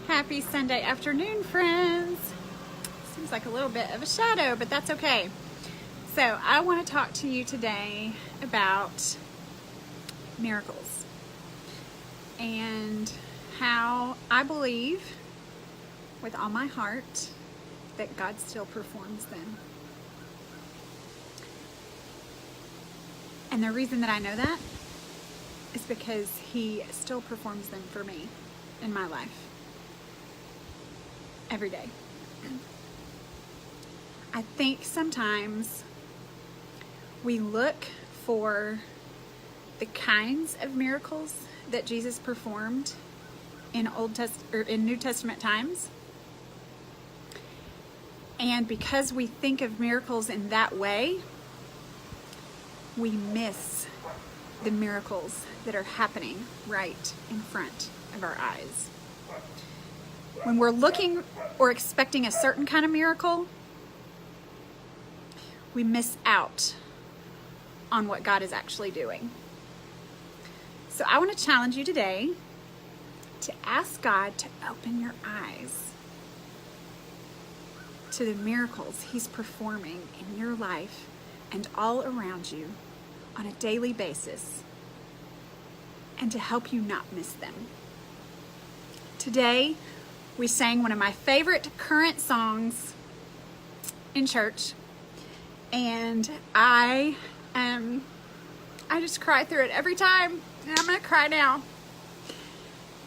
Happy Sunday afternoon, friends. Seems like a little bit of a shadow, but that's okay. So I want to talk to you today about miracles and how I believe with all my heart that God still performs them. And the reason that I know that is because He still performs them for me in my life. Every day. I think sometimes we look for the kinds of miracles that Jesus performed in New Testament times. And because we think of miracles in that way, we miss the miracles that are happening right in front of our eyes. When we're looking or expecting a certain kind of miracle, we miss out on what God is actually doing. So I want to challenge you today to ask God to open your eyes to the miracles He's performing in your life and all around you on a daily basis, and to help you not miss them. Today, we sang one of my favorite current songs in church, and I just cry through it every time, and I'm gonna cry now.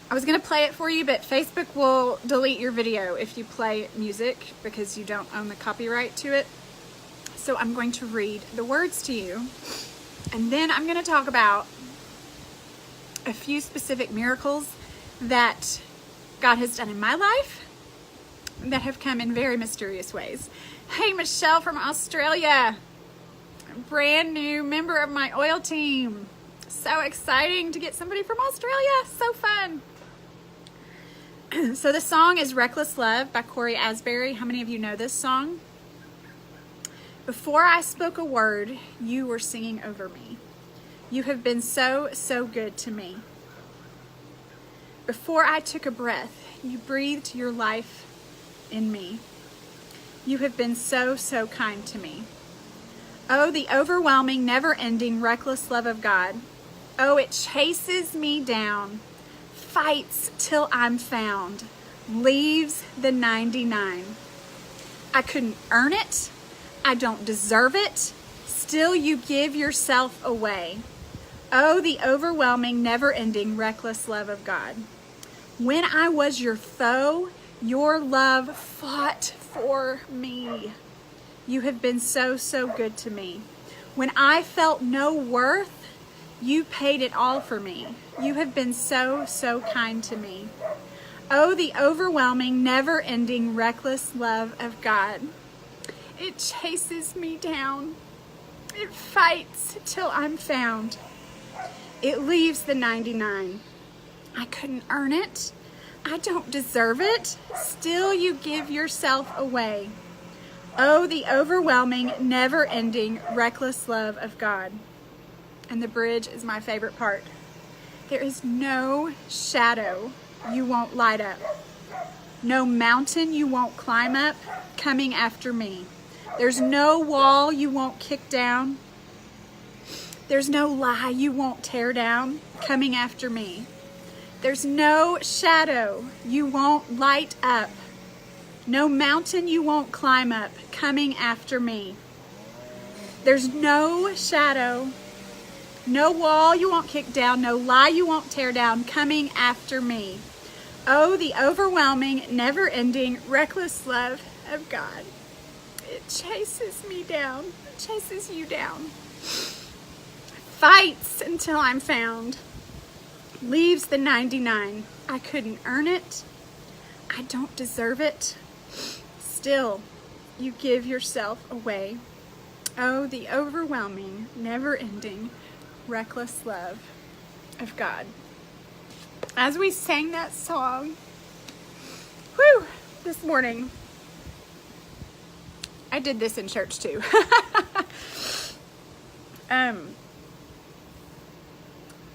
I was gonna play it for you, but Facebook will delete your video if you play music because you don't own the copyright to it. So I'm going to read the words to you, and then I'm gonna talk about a few specific miracles that God has done in my life that have come in very mysterious ways. Hey, Michelle from Australia, brand new member of my oil team. So exciting to get somebody from Australia. So fun. So the song is Reckless Love by Cory Asbury. How many of you know this song? Before I spoke a word, you were singing over me. You have been so, so good to me. Before I took a breath, you breathed your life in me. You have been so, so kind to me. Oh, the overwhelming, never-ending, reckless love of God. Oh, it chases me down, fights till I'm found, leaves the 99. I couldn't earn it. I don't deserve it. Still, you give yourself away. Oh, the overwhelming, never-ending, reckless love of God. When I was your foe, your love fought for me. You have been so, so good to me. When I felt no worth, you paid it all for me. You have been so, so kind to me. Oh, the overwhelming, never-ending, reckless love of God. It chases me down. It fights till I'm found. It leaves the 99. I couldn't earn it. I don't deserve it. Still, you give yourself away. Oh, the overwhelming, never-ending, reckless love of God. And the bridge is my favorite part. There is no shadow you won't light up. No mountain you won't climb up coming after me. There's no wall you won't kick down. There's no lie you won't tear down coming after me. There's no shadow you won't light up. No mountain you won't climb up coming after me. There's no shadow, no wall you won't kick down, no lie you won't tear down coming after me. Oh, the overwhelming, never-ending, reckless love of God. It chases me down, it chases you down. Fights until I'm found. Leaves the 99. I couldn't earn it. I don't deserve it. Still, you give yourself away. Oh, the overwhelming, never-ending, reckless love of God. As we sang that song, this morning, I did this in church too.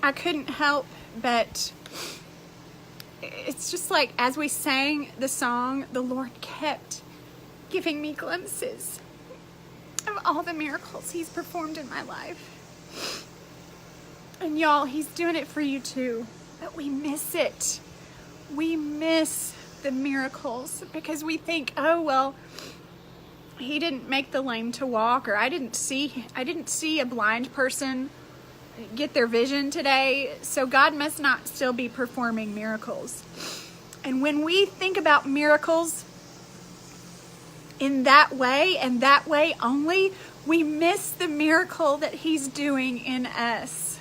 I couldn't help but it's just like as we sang the song, the Lord kept giving me glimpses of all the miracles he's performed in my life. And y'all, he's doing it for you too. But we miss it. We miss the miracles because we think, oh, well, he didn't make the lame to walk, or I didn't see a blind person get their vision today, so God must not still be performing miracles. And when we think about miracles in that way and that way only, we miss the miracle that he's doing in us.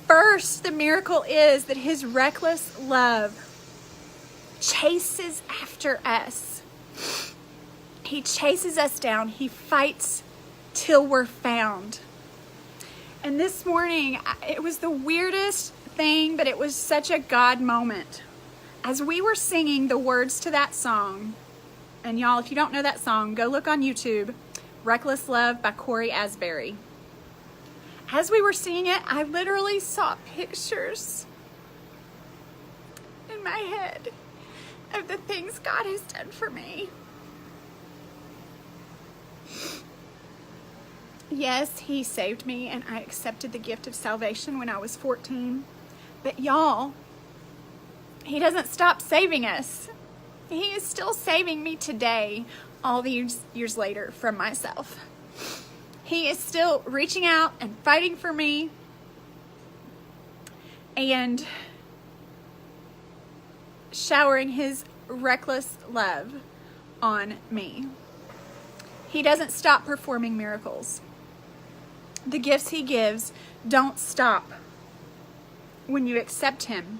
First, the miracle is that his reckless love chases after us. He chases us down. He fights till we're found. And this morning, it was the weirdest thing, but it was such a God moment. As we were singing the words to that song, and y'all, if you don't know that song, go look on YouTube, Reckless Love by Corey Asbury. As we were singing it, I literally saw pictures in my head of the things God has done for me. Yes, he saved me and I accepted the gift of salvation when I was 14. But y'all, he doesn't stop saving us. He is still saving me today, all these years later, from myself. He is still reaching out and fighting for me and showering his reckless love on me. He doesn't stop performing miracles. The gifts he gives don't stop when you accept him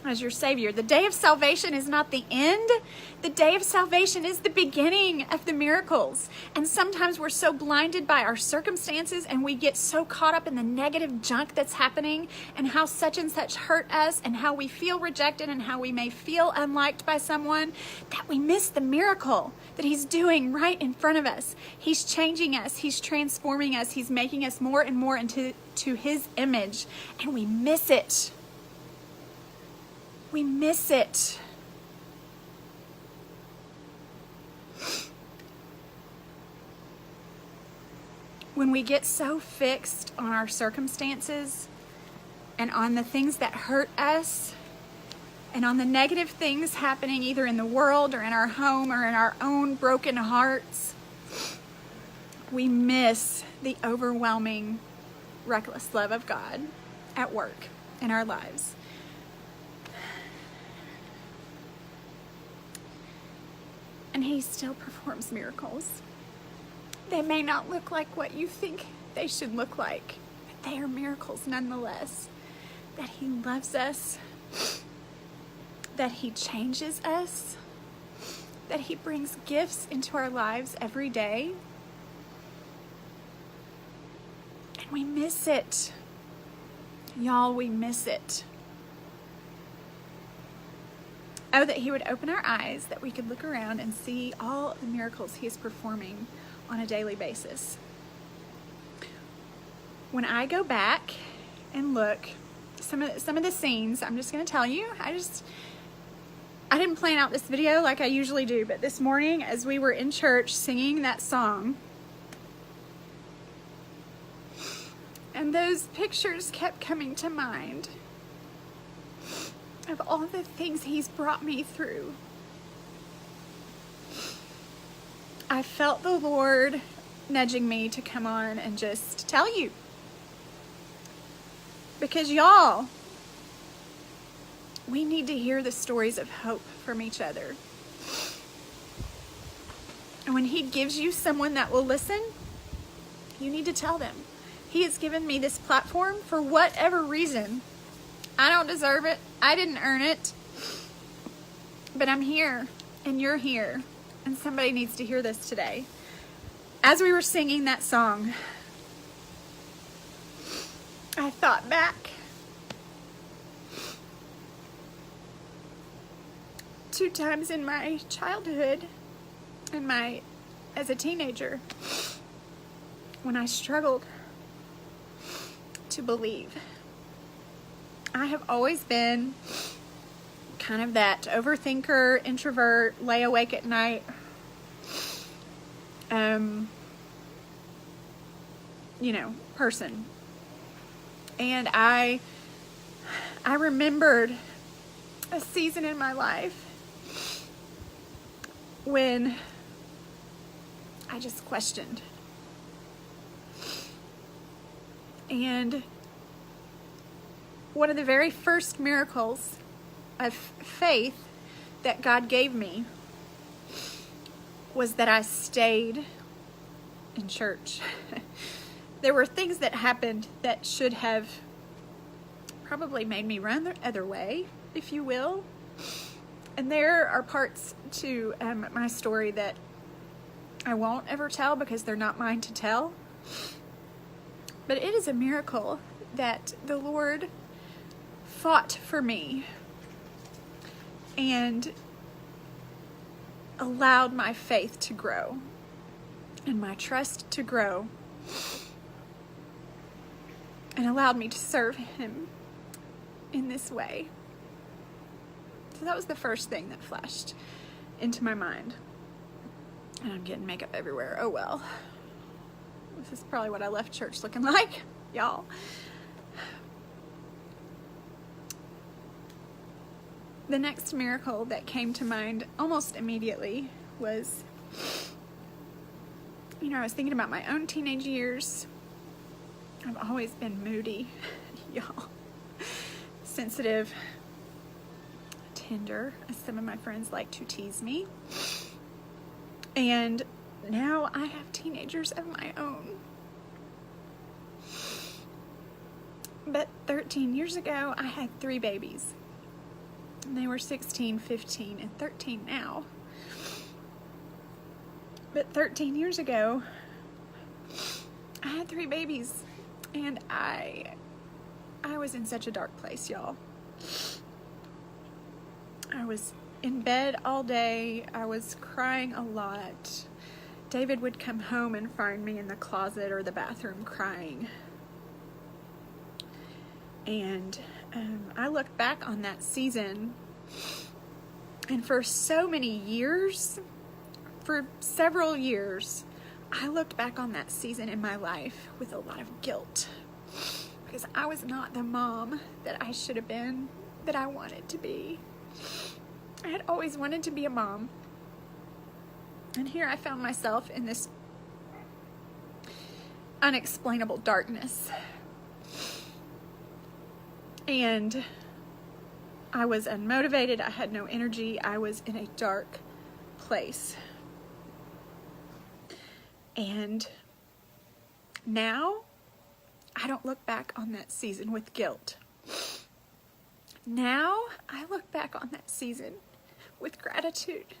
as your Savior. The day of salvation is not the end. The day of salvation is the beginning of the miracles. And sometimes we're so blinded by our circumstances and we get so caught up in the negative junk that's happening and how such and such hurt us and how we feel rejected and how we may feel unliked by someone that we miss the miracle that he's doing right in front of us. He's changing us. He's transforming us. He's making us more and more into his image, and we miss it. We miss it. When we get so fixed on our circumstances and on the things that hurt us and on the negative things happening either in the world or in our home or in our own broken hearts, we miss the overwhelming, reckless love of God at work in our lives. And he still performs miracles. They may not look like what you think they should look like, but they are miracles nonetheless. That he loves us, that he changes us, that he brings gifts into our lives every day. And we miss it. Y'all, we miss it. Oh, that he would open our eyes, that we could look around and see all the miracles he is performing on a daily basis. When I go back and look, some of the scenes, I'm just going to tell you, I didn't plan out this video like I usually do, but this morning as we were in church singing that song, and those pictures kept coming to mind of all the things he's brought me through. I felt the Lord nudging me to come on and just tell you. Because y'all, we need to hear the stories of hope from each other. And when he gives you someone that will listen, you need to tell them. He has given me this platform for whatever reason. I don't deserve it. I didn't earn it. But I'm here, and you're here, and somebody needs to hear this today. As we were singing that song, I thought back two times in my childhood and as a teenager when I struggled to believe. I have always been kind of that overthinker, introvert, lay awake at night, person. And I remembered a season in my life when I just questioned. And one of the very first miracles of faith that God gave me was that I stayed in church. There were things that happened that should have probably made me run the other way, if you will. And there are parts to my story that I won't ever tell because they're not mine to tell. But it is a miracle that the Lord fought for me and allowed my faith to grow and my trust to grow and allowed me to serve Him in this way. So that was the first thing that flashed into my mind. And I'm getting makeup everywhere. Oh well. This is probably what I left church looking like, y'all. The next miracle that came to mind almost immediately was, I was thinking about my own teenage years. I've always been moody, y'all. Sensitive, tender, as some of my friends like to tease me. And now I have teenagers of my own. But 13 years ago, I had 3 babies. And they were 16, 15, and 13 now. But 13 years ago, I had 3 babies. And I was in such a dark place, y'all. I was in bed all day. I was crying a lot. David would come home and find me in the closet or the bathroom crying. And I look back on that season, and for so many years, for several years, I looked back on that season in my life with a lot of guilt because I was not the mom that I should have been, that I wanted to be. I had always wanted to be a mom. And here I found myself in this unexplainable darkness. And I was unmotivated. I had no energy. I was in a dark place. And now I don't look back on that season with guilt. Now I look back on that season with gratitude.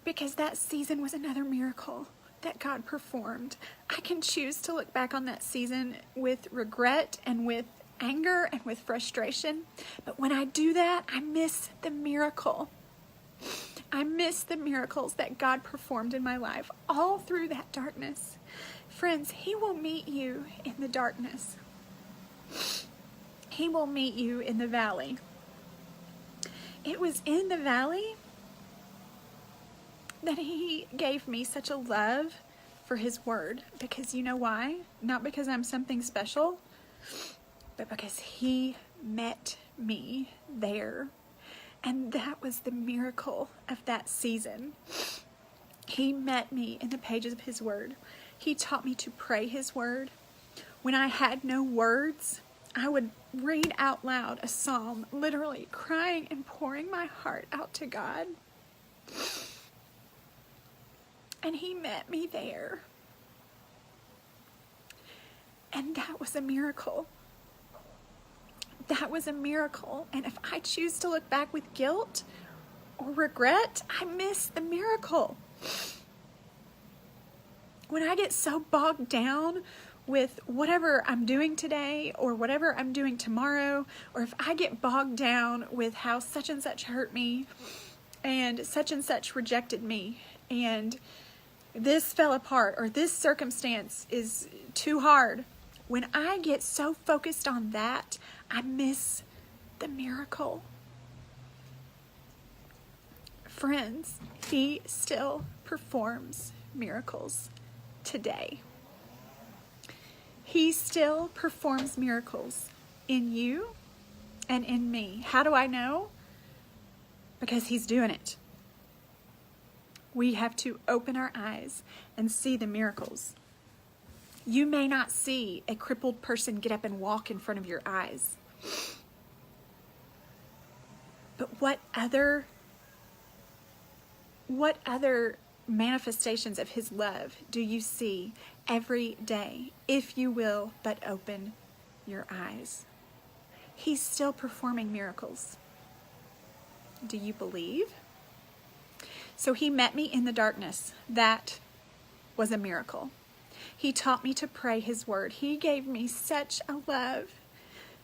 Because that season was another miracle that God performed. I can choose to look back on that season with regret and with anger and with frustration. But when I do that, I miss the miracle. I miss the miracles that God performed in my life all through that darkness. Friends, He will meet you in the darkness. He will meet you in the valley. It was in the valley that He gave me such a love for His Word. Because you know why? Not because I'm something special, but because He met me there. And that was the miracle of that season. He met me in the pages of His Word. He taught me to pray His Word. When I had no words, I would read out loud a psalm, literally crying and pouring my heart out to God. And He met me there. And that was a miracle. That was a miracle. And if I choose to look back with guilt or regret, I miss the miracle. When I get so bogged down with whatever I'm doing today or whatever I'm doing tomorrow, or if I get bogged down with how such and such hurt me and such rejected me and this fell apart or this circumstance is too hard when I get so focused on that, I miss the miracle. Friends, he still performs miracles today. He still performs miracles in you and in me. How do I know? Because he's doing it. We have to open our eyes and see the miracles. You may not see a crippled person get up and walk in front of your eyes. But what other manifestations of his love do you see every day, if you will but open your eyes? He's still performing miracles. Do you believe? So he met me in the darkness. That was a miracle. He taught me to pray his word. He gave me such a love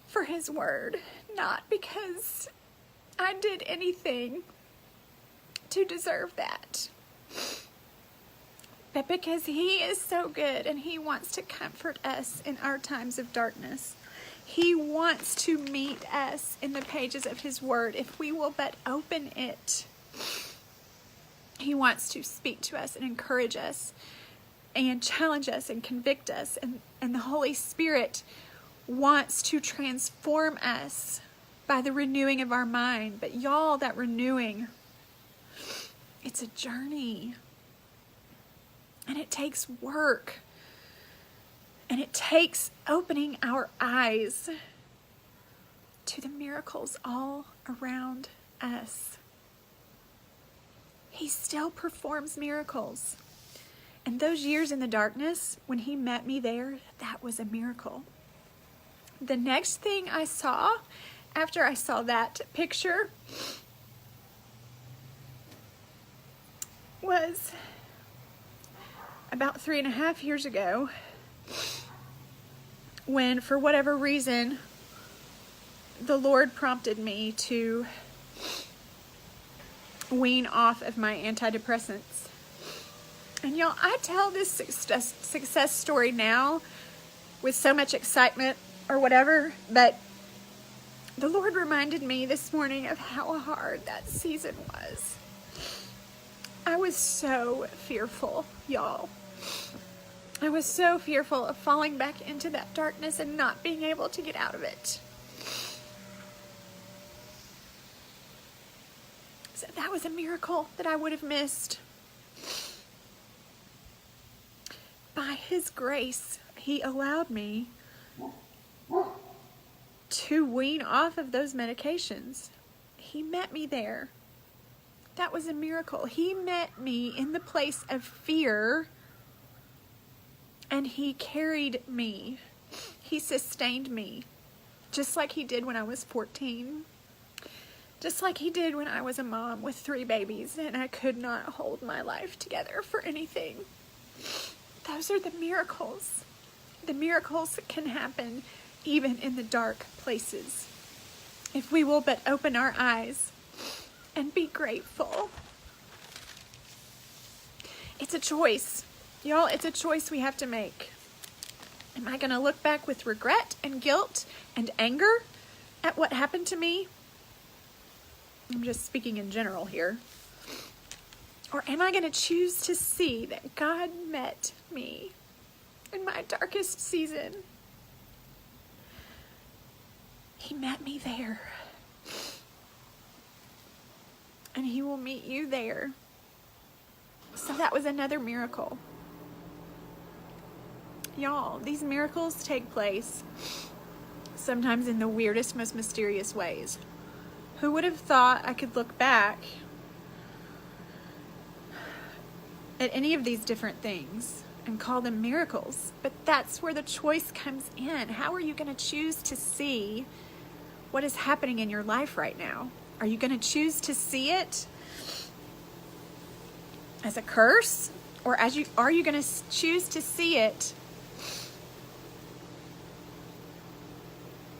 for his word, not because I did anything to deserve that, but because he is so good and he wants to comfort us in our times of darkness. He wants to meet us in the pages of his word if we will but open it. He wants to speak to us and encourage us and challenge us and convict us, and the Holy Spirit wants to transform us by the renewing of our mind. But y'all, that renewing, it's a journey, and it takes work, and it takes opening our eyes to the miracles all around us. He still performs miracles. And those years in the darkness, when he met me there, that was a miracle. The next thing I saw after I saw that picture was about 3.5 years ago, when, for whatever reason, the Lord prompted me to wean off of my antidepressants. And y'all, I tell this success story now with so much excitement or whatever, but the Lord reminded me this morning of how hard that season was. I was so fearful, y'all. I was so fearful of falling back into that darkness and not being able to get out of it. So that was a miracle that I would have missed. By his grace, he allowed me to wean off of those medications. He met me there. That was a miracle. He met me in the place of fear, and he carried me. He sustained me, just like he did when I was 14. Just like he did when I was a mom with 3 babies and I could not hold my life together for anything. Those are the miracles. The miracles can happen even in the dark places, if we will but open our eyes and be grateful. It's a choice. Y'all, it's a choice we have to make. Am I going to look back with regret and guilt and anger at what happened to me? I'm just speaking in general here. Or am I going to choose to see that God met me in my darkest season? He met me there. And he will meet you there. So that was another miracle. Y'all, these miracles take place sometimes in the weirdest, most mysterious ways. Who would have thought I could look back at any of these different things and call them miracles? But that's where the choice comes in. How are you going to choose to see what is happening in your life right now? Are you going to choose to see it as a curse? Or are you going to choose to see it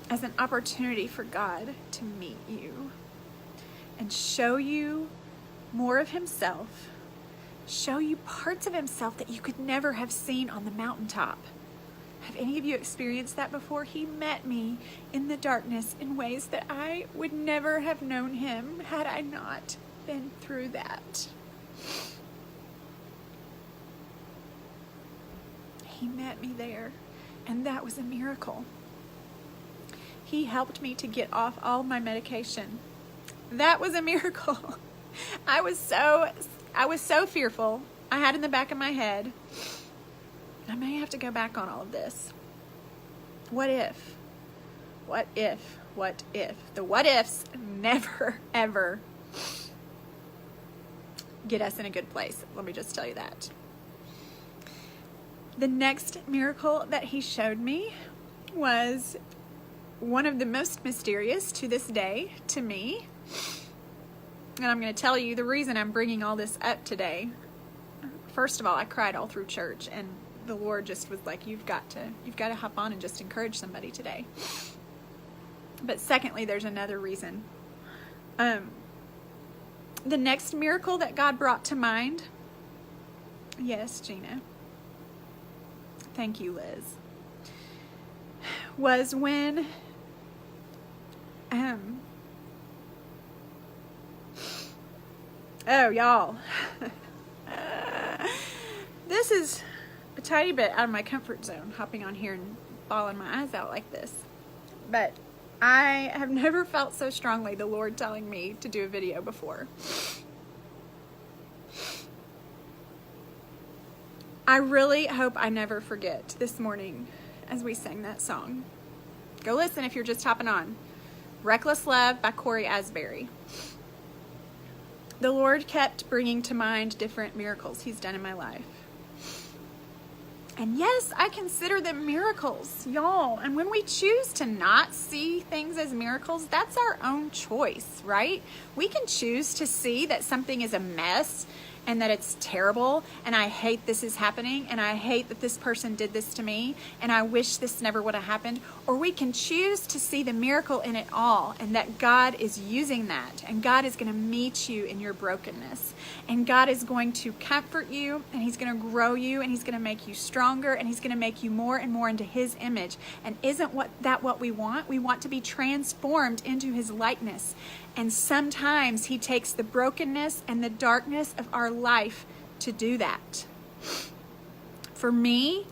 as an opportunity for God to meet you and show you more of himself, show you parts of himself that you could never have seen on the mountaintop? Have any of you experienced that before? He met me in the darkness in ways that I would never have known him had I not been through that. He met me there, and that was a miracle. He helped me to get off all my medication. That was a miracle. I was so fearful. I had in the back of my head, I may have to go back on all of this. What if? What if? What if? The what ifs never, ever get us in a good place. Let me just tell you that. The next miracle that he showed me was one of the most mysterious to this day to me. And I'm going to tell you the reason I'm bringing all this up today. First of all, I cried all through church, and the Lord just was like, you've got to hop on and just encourage somebody today. But secondly, there's another reason. The next miracle that God brought to mind, yes, Gina, thank you, Liz, was when oh, y'all, this is a tiny bit out of my comfort zone, hopping on here and bawling my eyes out like this. But I have never felt so strongly the Lord telling me to do a video before. I really hope I never forget this morning as we sang that song. Go listen if you're just hopping on. Reckless Love by Corey Asbury. The Lord kept bringing to mind different miracles he's done in my life. And yes, I consider them miracles, y'all. And when we choose to not see things as miracles, that's our own choice, right? We can choose to see that something is a mess and that it's terrible, and I hate this is happening, and I hate that this person did this to me, and I wish this never would have happened. Or we can choose to see the miracle in it all, and that God is using that, and God is going to meet you in your brokenness, and God is going to comfort you, and he's going to grow you, and he's going to make you stronger, and he's going to make you more and more into his image. And isn't what we want? We want to be transformed into his likeness. And sometimes he takes the brokenness and the darkness of our life to do that. For me,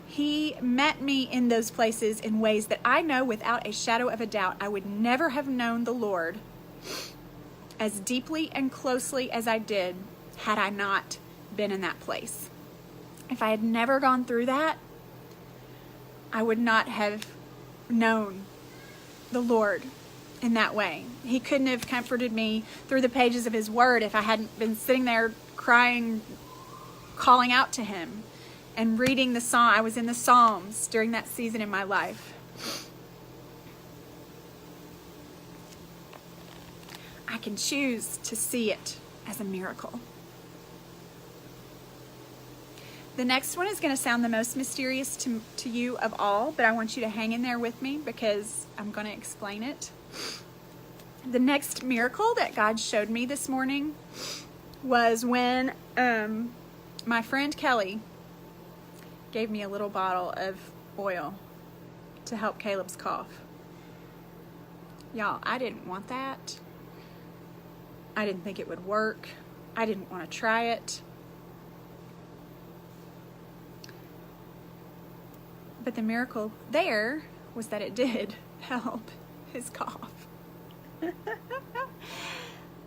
he met me in those places in ways that I know without a shadow of a doubt I would never have known the Lord as deeply and closely as I did had I not been in that place. If I had never gone through that, I would not have known the Lord in that way. He couldn't have comforted me through the pages of his word if I hadn't been sitting there crying, calling out to him, and reading the psalm. I was in the Psalms during that season in my life. I can choose to see it as a miracle. The next one is going to sound the most mysterious to you of all, but I want you to hang in there with me because I'm going to explain it. The next miracle that God showed me this morning was when my friend Kelly gave me a little bottle of oil to help Caleb's cough. Y'all, I didn't want that. I didn't think it would work. I didn't want to try it. But the miracle there was that it did help his cough.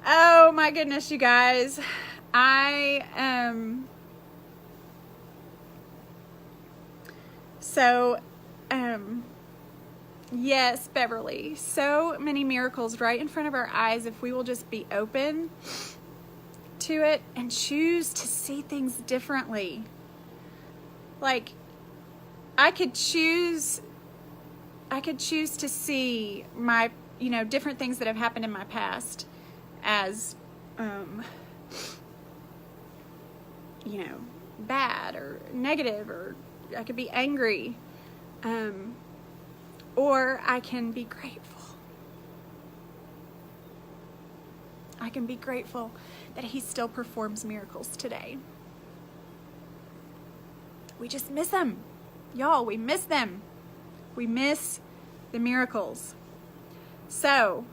Oh my goodness, you guys. Yes, Beverly, so many miracles right in front of our eyes if we will just be open to it and choose to see things differently. Like, I could choose to see my, different things that have happened in my past as, bad or negative, or I could be angry, or I can be grateful. I can be grateful that he still performs miracles today. We just miss him. Y'all, we miss them. We miss the miracles. So,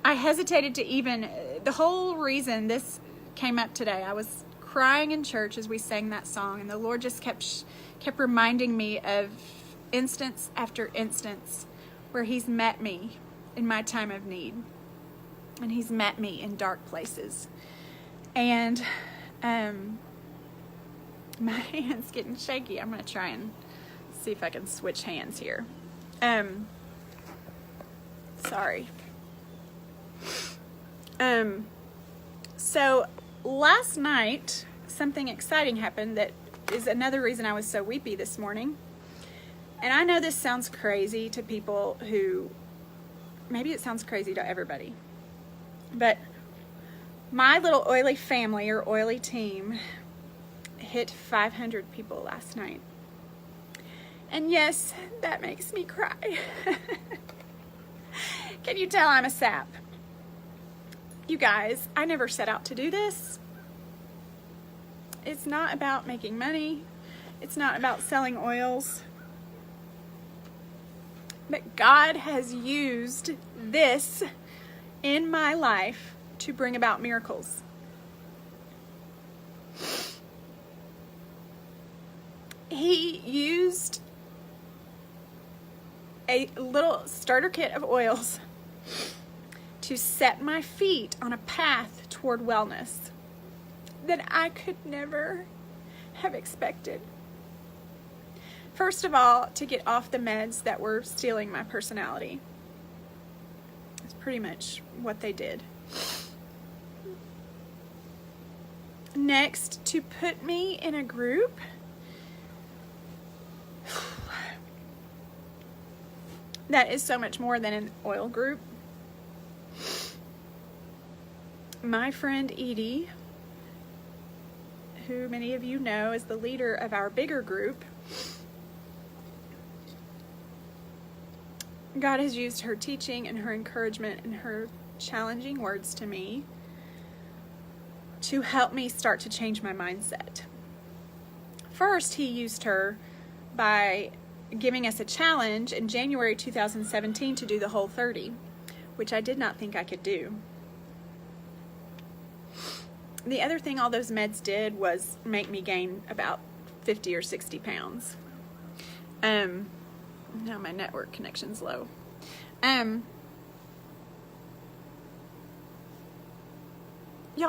I hesitated to even, the whole reason this came up today, I was crying in church as we sang that song, and the Lord just kept reminding me of instance after instance where He's met me in my time of need. And He's met me in dark places. And my hand's getting shaky. I'm going to try and see if I can switch hands here. Sorry. So last night, something exciting happened that is another reason I was so weepy this morning. And I know this sounds crazy to people who, maybe it sounds crazy to everybody, but my little oily family or oily team hit 500 people last night. And yes, that makes me cry. Can you tell I'm a sap? You guys, I never set out to do this. It's not about making money. It's not about selling oils. But God has used this in my life to bring about miracles. He used a little starter kit of oils to set my feet on a path toward wellness that I could never have expected. First of all, to get off the meds that were stealing my personality. That's pretty much what they did. Next, to put me in a group that is so much more than an oil group. My friend Edie, who many of you know is the leader of our bigger group, God has used her teaching and her encouragement and her challenging words to me to help me start to change my mindset. First, He used her by giving us a challenge in January 2017 to do the Whole30, which I did not think I could do. The other thing all those meds did was make me gain about 50 or 60 pounds. Now my network connection's low. Y'all,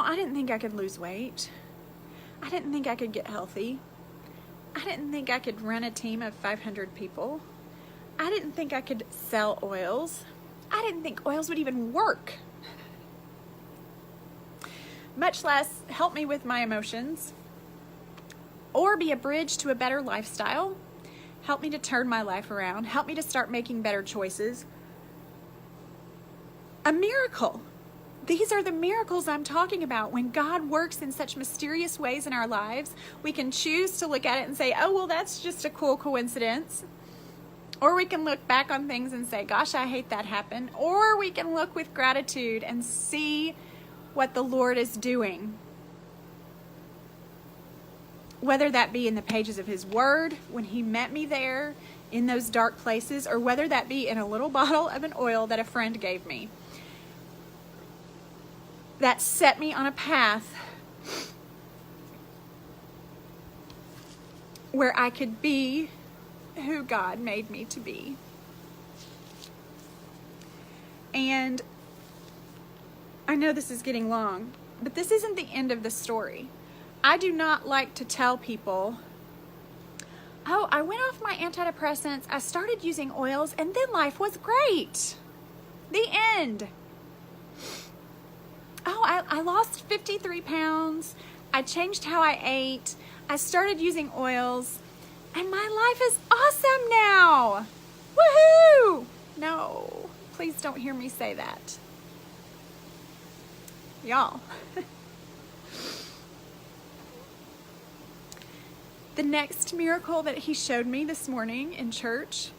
I didn't think I could lose weight. I didn't think I could get healthy. I didn't think I could run a team of 500 people. I didn't think I could sell oils. I didn't think oils would even work. Much less help me with my emotions or be a bridge to a better lifestyle. Help me to turn my life around. Help me to start making better choices. A miracle. These are the miracles I'm talking about. When God works in such mysterious ways in our lives, we can choose to look at it and say, oh, well, that's just a cool coincidence. Or we can look back on things and say, gosh, I hate that happened. Or we can look with gratitude and see what the Lord is doing. Whether that be in the pages of His Word, when He met me there in those dark places, or whether that be in a little bottle of an oil that a friend gave me. That set me on a path where I could be who God made me to be. And I know this is getting long, but this isn't the end of the story. I do not like to tell people, oh, I went off my antidepressants, I started using oils, and then life was great. The end. Oh, I lost 53 pounds. I changed how I ate. I started using oils. And my life is awesome now. Woohoo! No, please don't hear me say that. Y'all. The next miracle that He showed me this morning in church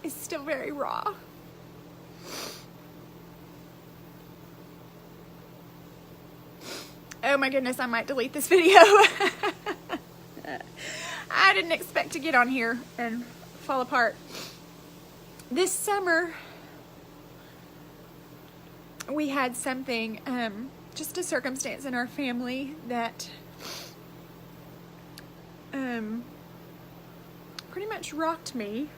is still very raw. Oh my goodness, I might delete this video. I I didn't expect to get on here and fall apart. This summer, we had something, just a circumstance in our family that pretty much rocked me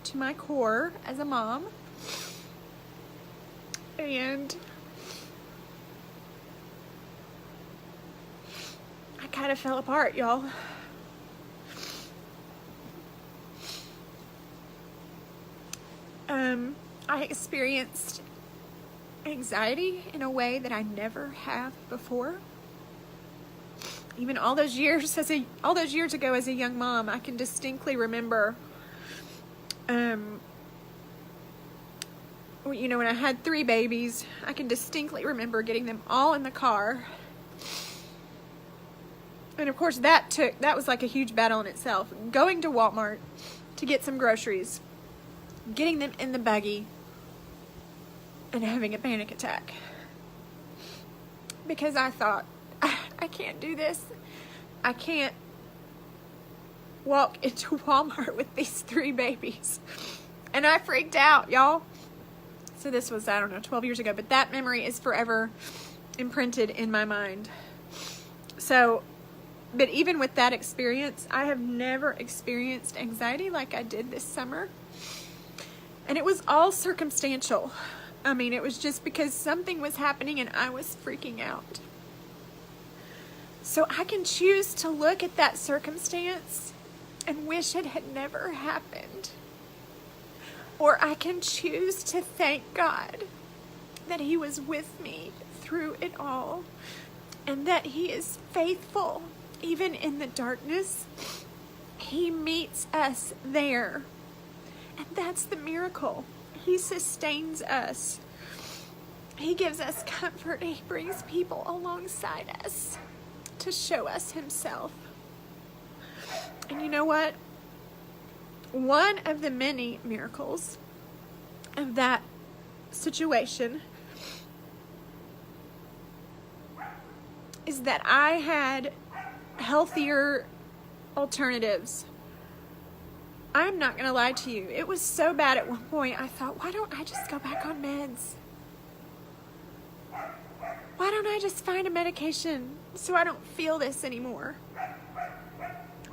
to my core as a mom. And I kind of fell apart, y'all. I experienced anxiety in a way that I never have before. Even all those years ago as a young mom, I can distinctly remember, when I had 3 babies, I can distinctly remember getting them all in the car. And of course that was like a huge battle in itself. Going to Walmart to get some groceries, getting them in the buggy, and having a panic attack. Because I thought, I can't do this. I can't walk into Walmart with these 3 babies. And I freaked out, y'all. So this was, 12 years ago, but that memory is forever imprinted in my mind. So, but even with that experience, I have never experienced anxiety like I did this summer. And it was all circumstantial. It was just because something was happening and I was freaking out. So I can choose to look at that circumstance and wish it had never happened. Or I can choose to thank God that He was with me through it all, and that He is faithful even in the darkness. He meets us there. And that's the miracle. He sustains us. He gives us comfort. He brings people alongside us to show us Himself. And you know what? One of the many miracles of that situation is that I had healthier alternatives. I'm not going to lie to you. It was so bad at one point, I thought, why don't I just go back on meds? Why don't I just find a medication so I don't feel this anymore?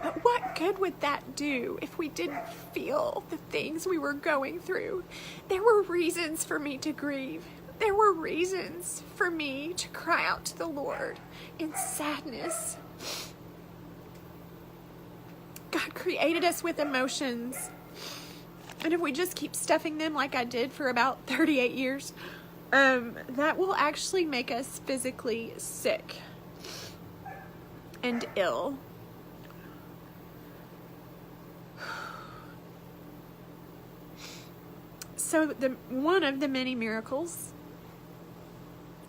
But what good would that do if we didn't feel the things we were going through? There were reasons for me to grieve. There were reasons for me to cry out to the Lord in sadness. God created us with emotions. And if we just keep stuffing them like I did for about 38 years, that will actually make us physically sick and ill. So one of the many miracles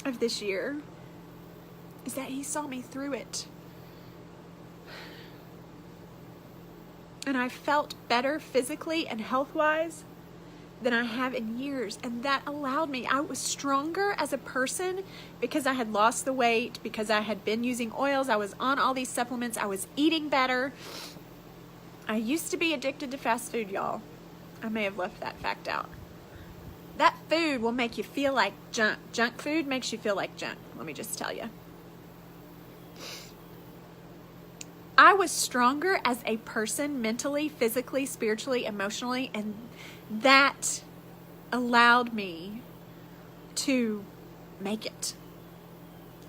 of this year is that He saw me through it. And I felt better physically and health-wise than I have in years. And that allowed me, I was stronger as a person because I had lost the weight, because I had been using oils, I was on all these supplements, I was eating better. I used to be addicted to fast food, y'all. I may have left that fact out. That food will make you feel like junk. Junk food makes you feel like junk, let me just tell you. I was stronger as a person mentally, physically, spiritually, emotionally, and that allowed me to make it.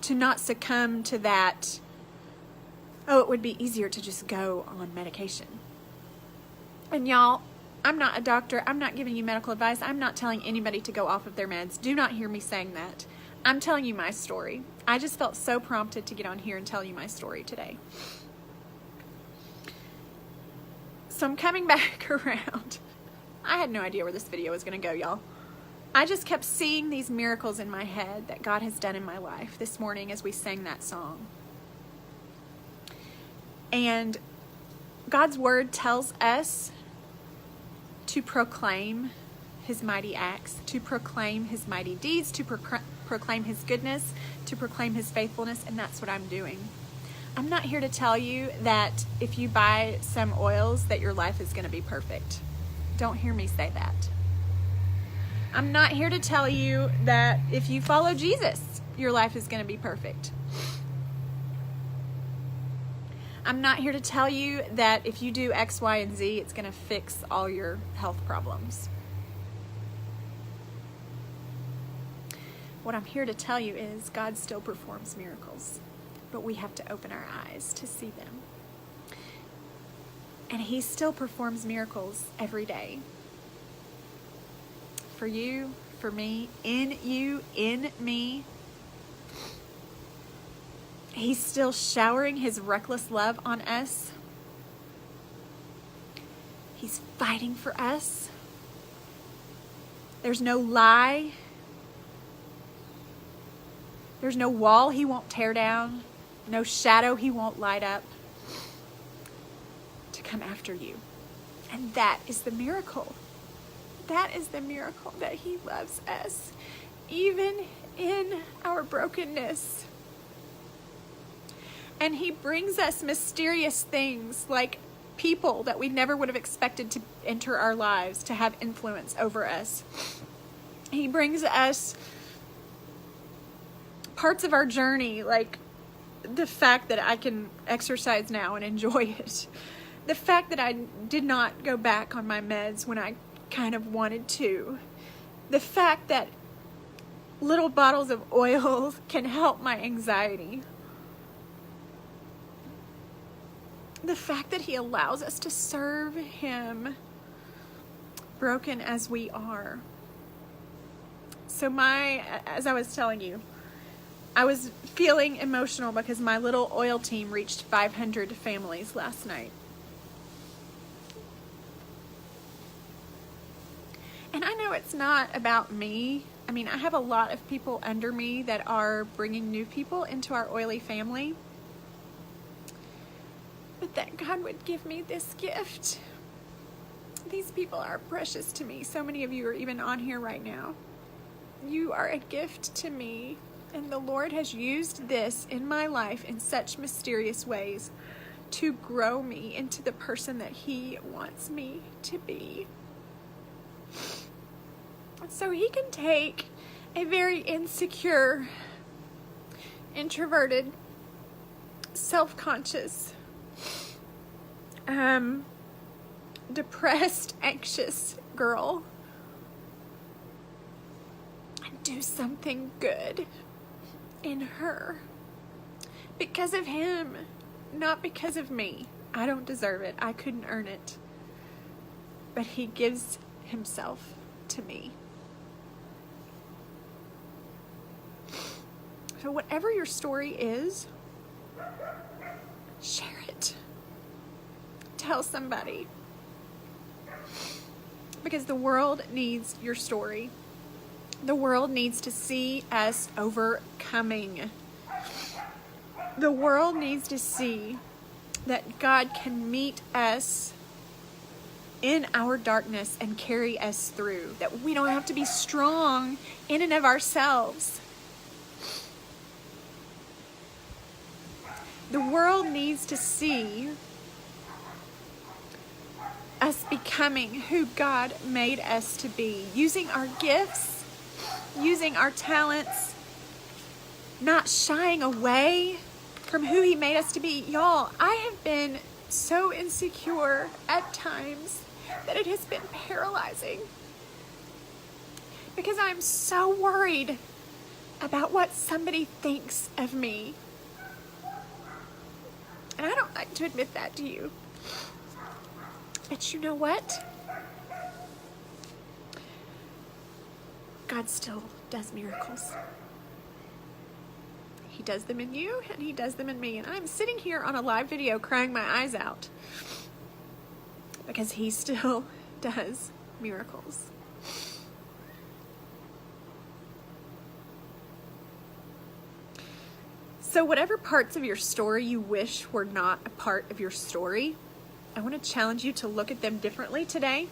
To not succumb to that, it would be easier to just go on medication. And y'all, I'm not a doctor. I'm not giving you medical advice. I'm not telling anybody to go off of their meds. Do not hear me saying that. I'm telling you my story. I just felt so prompted to get on here and tell you my story today. So I'm coming back around. I had no idea where this video was going to go, y'all. I just kept seeing these miracles in my head that God has done in my life this morning as we sang that song. And God's word tells us to proclaim His mighty acts, to proclaim His mighty deeds, to proclaim His goodness, to proclaim His faithfulness, and that's what I'm doing. I'm not here to tell you that if you buy some oils that your life is going to be perfect. Don't hear me say that. I'm not here to tell you that if you follow Jesus, your life is going to be perfect. I'm not here to tell you that if you do X, Y, and Z, it's going to fix all your health problems. What I'm here to tell you is God still performs miracles, but we have to open our eyes to see them. And He still performs miracles every day. For you, for me, in you, in me. He's still showering His reckless love on us. He's fighting for us. There's no lie. There's no wall He won't tear down. No shadow He won't light up to come after you. And that is the miracle. That is the miracle, that He loves us, even in our brokenness. And He brings us mysterious things like people that we never would have expected to enter our lives, to have influence over us. He brings us parts of our journey, like the fact that I can exercise now and enjoy it. The fact that I did not go back on my meds when I kind of wanted to. The fact that little bottles of oil can help my anxiety. The fact that He allows us to serve Him, broken as we are. So as I was telling you, I was feeling emotional because my little oil team reached 500 families last night. And I know it's not about me. I mean, I have a lot of people under me that are bringing new people into our oily family. But that God would give me this gift. These people are precious to me. So many of you are even on here right now. You are a gift to me. And the Lord has used this in my life in such mysterious ways to grow me into the person that He wants me to be. So He can take a very insecure, introverted, self-conscious, depressed, anxious girl and do something good in her because of Him, not because of me. I don't deserve it. I couldn't earn it. But He gives Himself to me. So whatever your story is, share it. Tell somebody. Because the world needs your story. The world needs to see us overcoming. The world needs to see that God can meet us in our darkness and carry us through. That we don't have to be strong in and of ourselves. The world needs to see us becoming who God made us to be. Using our gifts, using our talents, not shying away from who He made us to be. Y'all, I have been so insecure at times that it has been paralyzing. Because I'm so worried about what somebody thinks of me. And I don't like to admit that to you. But you know what? God still does miracles. He does them in you and He does them in me. And I'm sitting here on a live video crying my eyes out because He still does miracles. So whatever parts of your story you wish were not a part of your story, I want to challenge you to look at them differently today.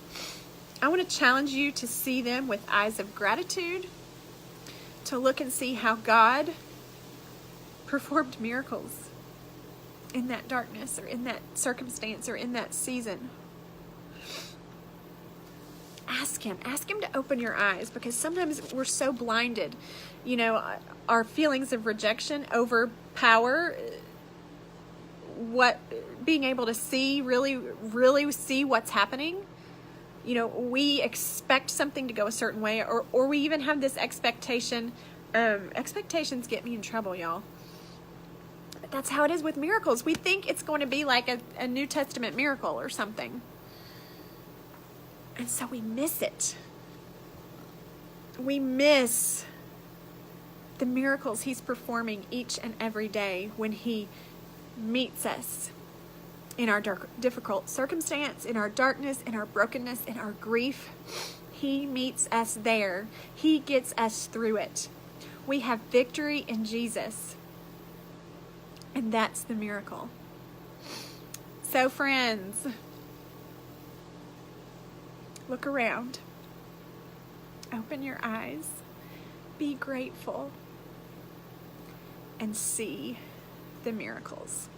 I want to challenge you to see them with eyes of gratitude, to look and see how God performed miracles in that darkness or in that circumstance or in that season. Ask him to open your eyes, because sometimes we're so blinded. You know, our feelings of rejection overpower what being able to see, really see what's happening. You know, we expect something to go a certain way, or we even have this expectation. Expectations get me in trouble, y'all. But that's how it is with miracles. We think it's going to be like a New Testament miracle or something. And so we miss it. We miss the miracles he's performing each and every day when he meets us in our difficult circumstance, in our darkness, in our brokenness, in our grief. He meets us there. He gets us through it. We have victory in Jesus. And that's the miracle. So, friends, look around. Open your eyes. Be grateful. And see the miracles.